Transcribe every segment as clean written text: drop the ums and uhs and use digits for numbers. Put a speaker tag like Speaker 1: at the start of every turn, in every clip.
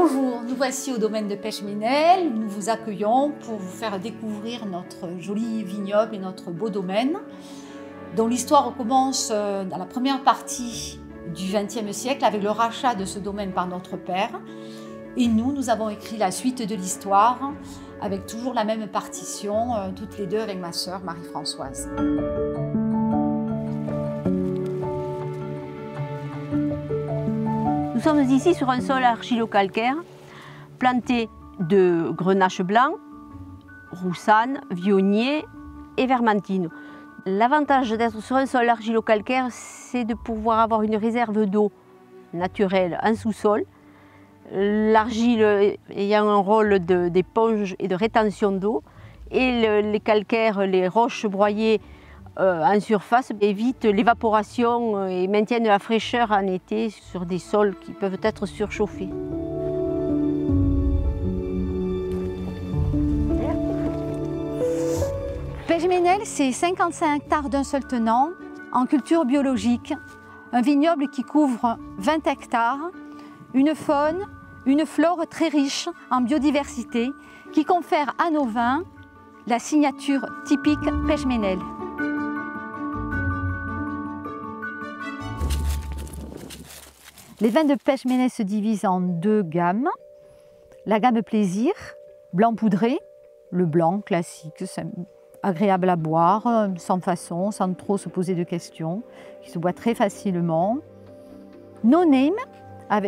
Speaker 1: Bonjour, nous voici au domaine de Pechménel. Nous vous accueillons pour vous faire découvrir notre joli vignoble et notre beau domaine, dont l'histoire commence dans la première partie du XXe siècle avec le rachat de ce domaine par notre père. Et nous avons écrit la suite de l'histoire avec toujours la même partition, toutes les deux avec ma sœur Marie-Françoise.
Speaker 2: Nous sommes ici sur un sol argilo-calcaire, planté de grenache blanc, roussanne, vionnier et vermentine. L'avantage d'être sur un sol argilo-calcaire, c'est de pouvoir avoir une réserve d'eau naturelle en sous-sol. L'argile ayant un rôle d'éponge et de rétention d'eau, et les calcaires, les roches broyées en surface évitent l'évaporation et maintiennent la fraîcheur en été sur des sols qui peuvent être surchauffés.
Speaker 1: Pechménel, c'est 55 hectares d'un seul tenant en culture biologique, un vignoble qui couvre 20 hectares, une faune, une flore très riche en biodiversité qui confère à nos vins la signature typique Pechménel. Les vins de Pechménel se divisent en deux gammes. La gamme plaisir, blanc poudré, le blanc classique, agréable à boire, sans façon, sans trop se poser de questions, qui se boit très facilement. No Name,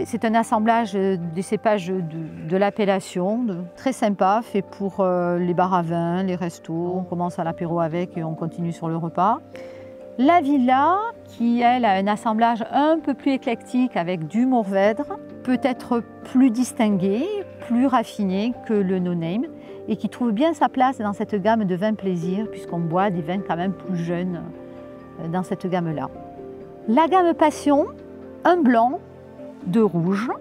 Speaker 1: c'est un assemblage des cépages de l'appellation, très sympa, fait pour les bars à vin, les restos. On commence à l'apéro avec et on continue sur le repas. La Villa, qui elle a un assemblage un peu plus éclectique avec du Mourvèdre, peut être plus distingué, plus raffiné que le No Name et qui trouve bien sa place dans cette gamme de vins plaisir puisqu'on boit des vins quand même plus jeunes dans cette gamme-là. La gamme Passion, un blanc, deux rouges.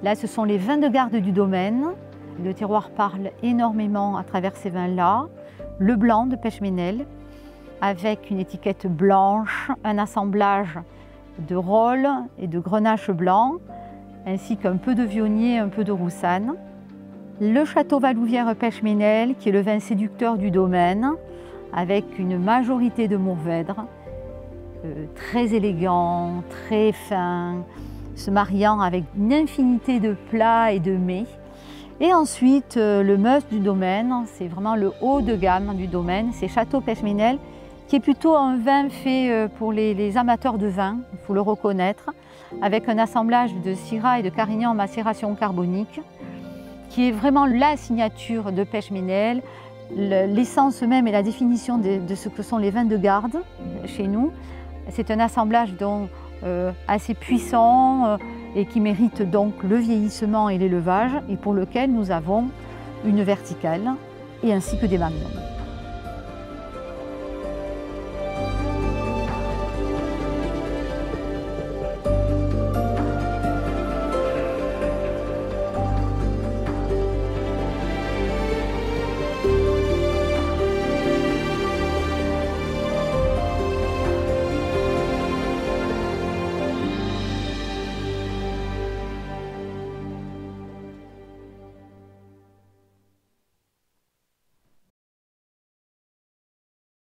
Speaker 1: Là, ce sont les vins de garde du domaine. Le terroir parle énormément à travers ces vins-là. Le blanc de Pechménel, avec une étiquette blanche, un assemblage de rôle et de grenache blanc, ainsi qu'un peu de vionnier, un peu de roussanne. Le château Valouvière Pechménel, qui est le vin séducteur du domaine, avec une majorité de Mourvèdre, très élégant, très fin, se mariant avec une infinité de plats et de mets. Et ensuite, le must du domaine, c'est vraiment le haut de gamme du domaine, c'est Château Pechménel, qui est plutôt un vin fait pour les amateurs de vin, il faut le reconnaître, avec un assemblage de Syrah et de Carignan en macération carbonique, qui est vraiment la signature de Pechménel, l'essence même et la définition de ce que sont les vins de garde chez nous. C'est un assemblage donc assez puissant et qui mérite donc le vieillissement et l'élevage, et pour lequel nous avons une verticale et ainsi que des magnums.